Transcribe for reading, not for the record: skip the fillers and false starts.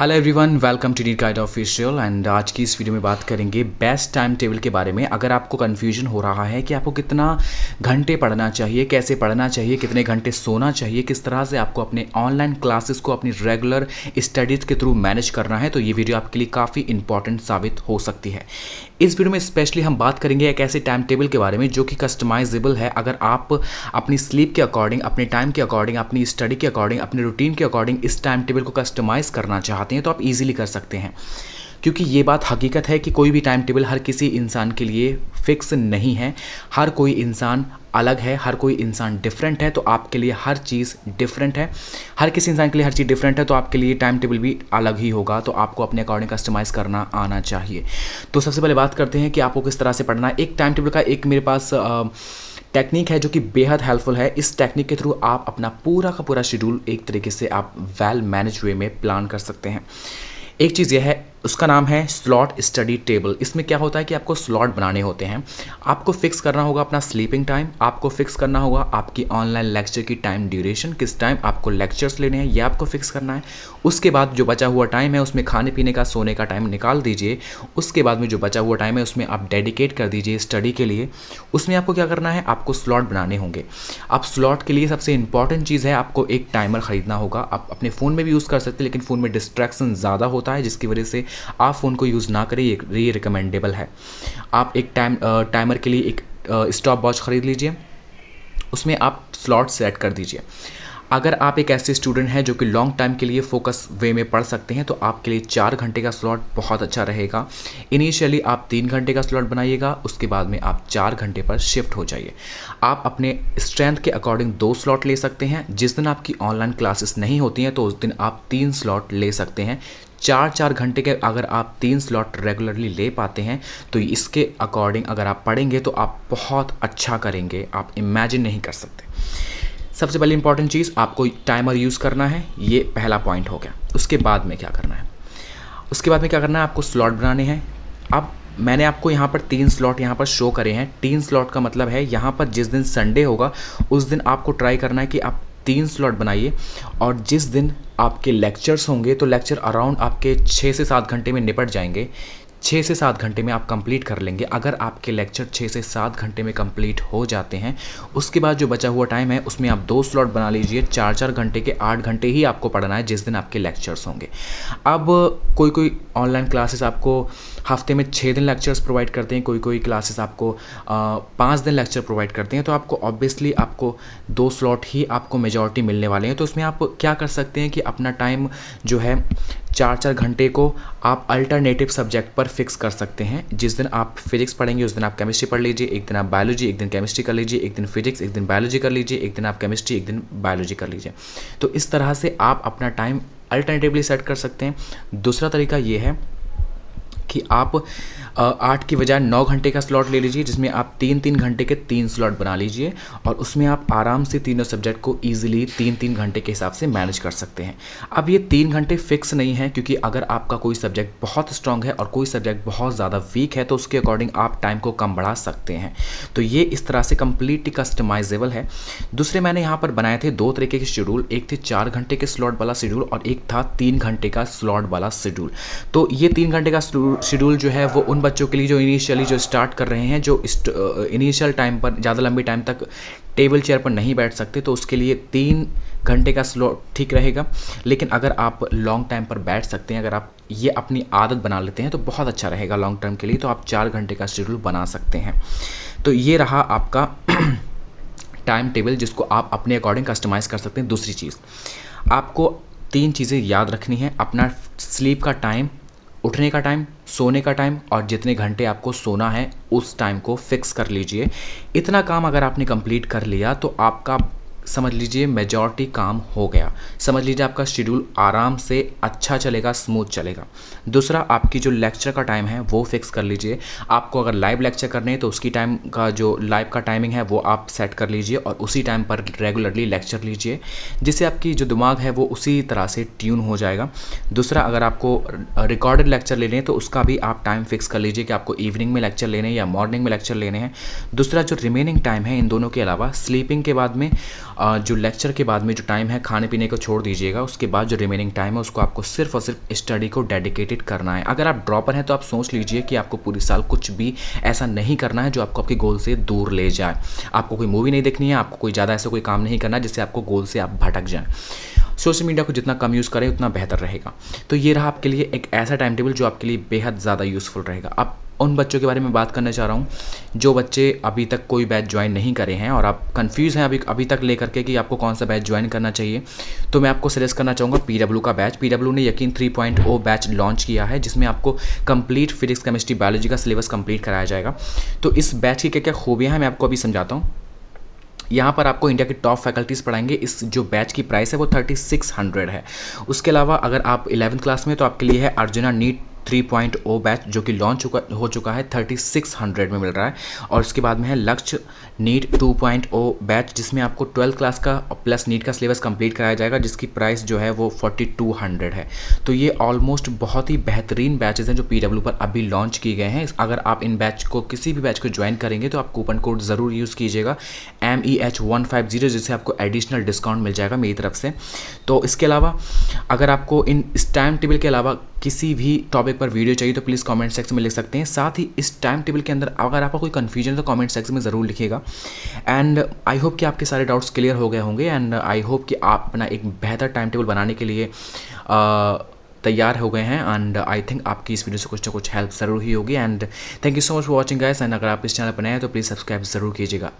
Hello everyone, welcome to NEET guide official. And आज की इस वीडियो में बात करेंगे बेस्ट टाइम टेबल के बारे में। अगर आपको कन्फ्यूजन हो रहा है कि आपको कितना घंटे पढ़ना चाहिए, कैसे पढ़ना चाहिए, कितने घंटे सोना चाहिए, किस तरह से आपको अपने ऑनलाइन क्लासेस को अपनी रेगुलर स्टडीज़ के थ्रू मैनेज करना है, तो ये वीडियो आपके लिए काफ़ी इंपॉर्टेंट साबित हो सकती है। इस वीडियो में स्पेशली हम बात करेंगे एक ऐसे टाइम टेबल के बारे में जो कि कस्टमाइजेबल है। अगर आप अपनी स्लीप के अकॉर्डिंग, अपने टाइम के अकॉर्डिंग, अपनी स्टडी के अकॉर्डिंग, अपने रूटीन के अकॉर्डिंग इस टाइम टेबल को कस्टमाइज़ करना चाहते हैं तो आप इजीली कर सकते हैं। क्योंकि ये बात हकीकत है कि कोई भी टाइम टेबल हर किसी इंसान के लिए फिक्स नहीं है। हर कोई इंसान अलग है, हर कोई इंसान डिफरेंट है, तो आपके लिए हर चीज़ डिफरेंट है। हर किसी इंसान के लिए हर चीज़ डिफरेंट है, तो आपके लिए टाइम टेबल भी अलग ही होगा। तो आपको अपने अकॉर्डिंग कस्टमाइज़ करना आना चाहिए। तो सबसे पहले बात करते हैं कि आपको किस तरह से पढ़ना है। एक टाइम टेबल का एक मेरे पास टेक्निक है जो कि बेहद हेल्पफुल है। इस टेक्निक के थ्रू आप अपना पूरा का पूरा शेड्यूल एक तरीके से आप वेल मैनेज वे में प्लान कर सकते हैं। एक चीज़ यह है, उसका नाम है स्लॉट स्टडी टेबल। इसमें क्या होता है कि आपको स्लॉट बनाने होते हैं। आपको फिक्स करना होगा अपना स्लीपिंग टाइम, आपको फिक्स करना होगा आपकी ऑनलाइन लेक्चर की टाइम ड्यूरेशन, किस टाइम आपको लेक्चर्स लेने हैं, यह आपको फिक्स करना है। उसके बाद जो बचा हुआ टाइम है उसमें खाने पीने का, सोने का टाइम निकाल दीजिए। उसके बाद में जो बचा हुआ टाइम है उसमें आप डेडिकेट कर दीजिए स्टडी के लिए। उसमें आपको क्या करना है, आपको स्लॉट बनाने होंगे। आप स्लॉट के लिए सबसे इंपॉर्टेंट चीज़ है, आपको एक टाइमर ख़रीदना होगा। आप अपने फ़ोन में भी यूज़ कर सकते हैं, लेकिन फ़ोन में डिस्ट्रैक्शन ज़्यादा होता है, जिसकी वजह से आप फ़ोन को यूज़ ना करें, ये रिकमेंडेबल है। आप एक टाइमर के लिए एक स्टॉप वॉच ख़रीद लीजिए, उसमें आप स्लॉट सेट कर दीजिए। अगर आप एक ऐसे स्टूडेंट हैं जो कि लॉन्ग टाइम के लिए फोकस वे में पढ़ सकते हैं तो आपके लिए 4 घंटे का स्लॉट बहुत अच्छा रहेगा। इनिशियली आप 3 घंटे का स्लॉट बनाइएगा, उसके बाद में आप 4 घंटे पर शिफ्ट हो जाइए। आप अपने स्ट्रेंथ के अकॉर्डिंग 2 स्लॉट ले सकते हैं। जिस दिन आपकी ऑनलाइन क्लासेस नहीं होती हैं तो उस दिन आप 3 स्लॉट ले सकते हैं। 4-4 घंटे के अगर आप 3 स्लॉट रेगुलरली ले पाते हैं तो इसके अकॉर्डिंग अगर आप पढ़ेंगे तो आप बहुत अच्छा करेंगे, आप इमेजिन नहीं कर सकते। सबसे पहले इंपॉर्टेंट चीज़, आपको टाइमर यूज़ करना है, ये पहला पॉइंट हो गया। उसके बाद में क्या करना है, आपको स्लॉट बनाने हैं। अब मैंने आपको यहाँ पर 3 स्लॉट यहाँ पर शो करे हैं। 3 स्लॉट का मतलब है यहाँ पर जिस दिन संडे होगा उस दिन आपको ट्राई करना है कि आप 3 स्लॉट बनाइए। और जिस दिन आपके लेक्चर्स होंगे तो लेक्चर अराउंड आपके 6 से 7 घंटे में निपट जाएंगे। 6 से 7 घंटे में आप कंप्लीट कर लेंगे। अगर आपके लेक्चर 6 से 7 घंटे में कंप्लीट हो जाते हैं, उसके बाद जो बचा हुआ टाइम है उसमें आप 2 स्लॉट बना लीजिए। 4-4 घंटे के 8 घंटे ही आपको पढ़ना है जिस दिन आपके लेक्चर्स होंगे। अब कोई ऑनलाइन क्लासेस आपको हफ्ते में 6 दिन लेक्चर्स प्रोवाइड करते हैं, कोई क्लासेस आपको 5 दिन लेक्चर प्रोवाइड करते हैं, तो आपको ऑब्वियसली आपको 2 स्लॉट ही आपको मेजॉरिटी मिलने वाले हैं। तो उसमें आप क्या कर सकते हैं कि अपना टाइम जो है 4-4 घंटे को आप अल्टरनेटिव सब्जेक्ट पर फिक्स कर सकते हैं। जिस दिन आप फिजिक्स पढ़ेंगे उस दिन आप केमिस्ट्री पढ़ लीजिए, एक दिन आप बायोलॉजी, एक दिन केमिस्ट्री कर लीजिए, एक दिन फिजिक्स, एक दिन बायोलॉजी कर लीजिए, एक दिन आप केमिस्ट्री, एक दिन बायोलॉजी कर लीजिए। तो इस तरह से आप अपना टाइम अल्टरनेटिवली सेट कर सकते हैं। दूसरा तरीका ये है कि आप 8 की बजाय 9 घंटे का स्लॉट ले लीजिए, जिसमें आप 3-3 घंटे के 3 स्लॉट बना लीजिए और उसमें आप आराम से तीनों सब्जेक्ट को ईजिली 3-3 घंटे के हिसाब से मैनेज कर सकते हैं। अब ये 3 घंटे फिक्स नहीं है, क्योंकि अगर आपका कोई सब्जेक्ट बहुत स्ट्रांग है और कोई सब्जेक्ट बहुत ज़्यादा वीक है तो उसके अकॉर्डिंग आप टाइम को कम बढ़ा सकते हैं। तो ये इस तरह से कम्प्लीटली कस्टमाइजेबल है। दूसरे मैंने यहाँ पर बनाए थे 2 तरीके के शेड्यूल, एक थे 4 घंटे के स्लॉट वाला शेड्यूल और एक था 3 घंटे का स्लॉट वाला शेड्यूल। तो ये 3 घंटे का शेड्यूल जो है वो उन बच्चों के लिए जो इनिशियली जो स्टार्ट कर रहे हैं, जो इनिशियल टाइम पर ज़्यादा लंबी टाइम तक टेबल चेयर पर नहीं बैठ सकते, तो उसके लिए 3 घंटे का स्लॉट ठीक रहेगा। लेकिन अगर आप लॉन्ग टाइम पर बैठ सकते हैं, अगर आप ये अपनी आदत बना लेते हैं तो बहुत अच्छा रहेगा लॉन्ग टर्म के लिए, तो आप 4 घंटे का शेड्यूल बना सकते हैं। तो ये रहा आपका टाइम टेबल जिसको आप अपने अकॉर्डिंग कस्टमाइज़ कर सकते हैं। दूसरी चीज़, आपको 3 चीज़ें याद रखनी है। अपना स्लीप का टाइम, उठने का टाइम, सोने का टाइम और जितने घंटे आपको सोना है उस टाइम को फिक्स कर लीजिए। इतना काम अगर आपने कंप्लीट कर लिया तो आपका समझ लीजिए मेजॉरिटी काम हो गया। समझ लीजिए आपका शेड्यूल आराम से अच्छा चलेगा, स्मूथ चलेगा। दूसरा, आपकी जो लेक्चर का टाइम है वो फिक्स कर लीजिए। आपको अगर लाइव लेक्चर करने हैं तो उसकी टाइम का जो लाइव का टाइमिंग है वो आप सेट कर लीजिए और उसी टाइम पर रेगुलरली लेक्चर लीजिए, जिससे आपकी जो दिमाग है वो उसी तरह से ट्यून हो जाएगा। दूसरा, अगर आपको रिकॉर्डेड लेक्चर लेने हैं तो उसका भी आप टाइम फिक्स कर लीजिए कि आपको इवनिंग में लेक्चर लेने हैं या मॉर्निंग में लेक्चर लेने हैं। दूसरा, जो रिमेनिंग टाइम है इन दोनों के अलावा स्लीपिंग के बाद में जो लेक्चर के बाद में जो टाइम है खाने पीने को छोड़ दीजिएगा। उसके बाद जो रिमेनिंग टाइम है उसको आपको सिर्फ और सिर्फ स्टडी को डेडिकेटेड करना है। अगर आप ड्रॉपर हैं तो आप सोच लीजिए कि आपको पूरी साल कुछ भी ऐसा नहीं करना है जो आपको आपके गोल से दूर ले जाए। आपको कोई मूवी नहीं देखनी है, आपको कोई ज़्यादा ऐसा कोई काम नहीं करना है जिससे आपको गोल से आप भटक जाएं। सोशल मीडिया को जितना कम यूज़ करें उतना बेहतर रहेगा। तो ये रहा आपके लिए एक ऐसा टाइम टेबल जो आपके लिए बेहद ज़्यादा यूज़फुल रहेगा। अब उन बच्चों के बारे में बात करना चाह रहा हूँ जो बच्चे अभी तक कोई बैच ज्वाइन नहीं करे हैं और आप कंफ्यूज हैं अभी तक लेकर के कि आपको कौन सा बैच ज्वाइन करना चाहिए। तो मैं आपको सजेस्ट करना चाहूँगा PW का बैच। PW ने यकीन 3.0 बैच लॉन्च किया है जिसमें आपको कंप्लीट फिजिक्स केमिस्ट्री बायोलॉजी का सिलेबस कंप्लीट कराया जाएगा। तो इस बैच की क्या क्या खूबियाँ हैं मैं आपको अभी समझाता हूँ। यहाँ पर आपको इंडिया के टॉप फैकल्टीज़ पढ़ाएंगे। इस जो बैच की प्राइस है वो 3600 है। उसके अलावा अगर आप 11th क्लास में तो आपके लिए है अर्जुना नीट 3.0 बैच जो कि लॉन्च हो चुका है, 3600 में मिल रहा है। और उसके बाद में है लक्ष्य नीट 2.0 बैच जिसमें आपको 12th क्लास का प्लस नीट का सिलेबस कंप्लीट कराया जाएगा जिसकी प्राइस जो है वो 4200 है। तो ये ऑलमोस्ट बहुत ही बेहतरीन बैचेस हैं जो PW पर अभी लॉन्च किए गए हैं। अगर आप इन बैच को किसी भी बैच को ज्वाइन करेंगे तो आप कूपन कोड ज़रूर यूज़ कीजिएगा MEH150 जिससे आपको एडिशनल डिस्काउंट मिल जाएगा मेरी तरफ से। तो इसके अलावा अगर आपको इस टाइम टेबल के अलावा किसी भी टॉपिक पर वीडियो चाहिए तो प्लीज़ कमेंट सेक्शन में लिख सकते हैं। साथ ही इस टाइम टेबल के अंदर अगर आपका कोई कन्फ्यूजन है तो कमेंट सेक्शन में ज़रूर लिखिएगा। एंड आई होप कि आपके सारे डाउट्स क्लियर हो गए होंगे एंड आई होप कि आप अपना एक बेहतर टाइम टेबल बनाने के लिए तैयार हो गए हैं। एंड आई थिंक आपकी इस वीडियो से कुछ ना कुछ हेल्प ज़रूर ही होगी। And thank you so much for watching guys. And अगर आप इस चैनल पर नए हैं तो प्लीज़ सब्सक्राइब ज़रूर कीजिएगा।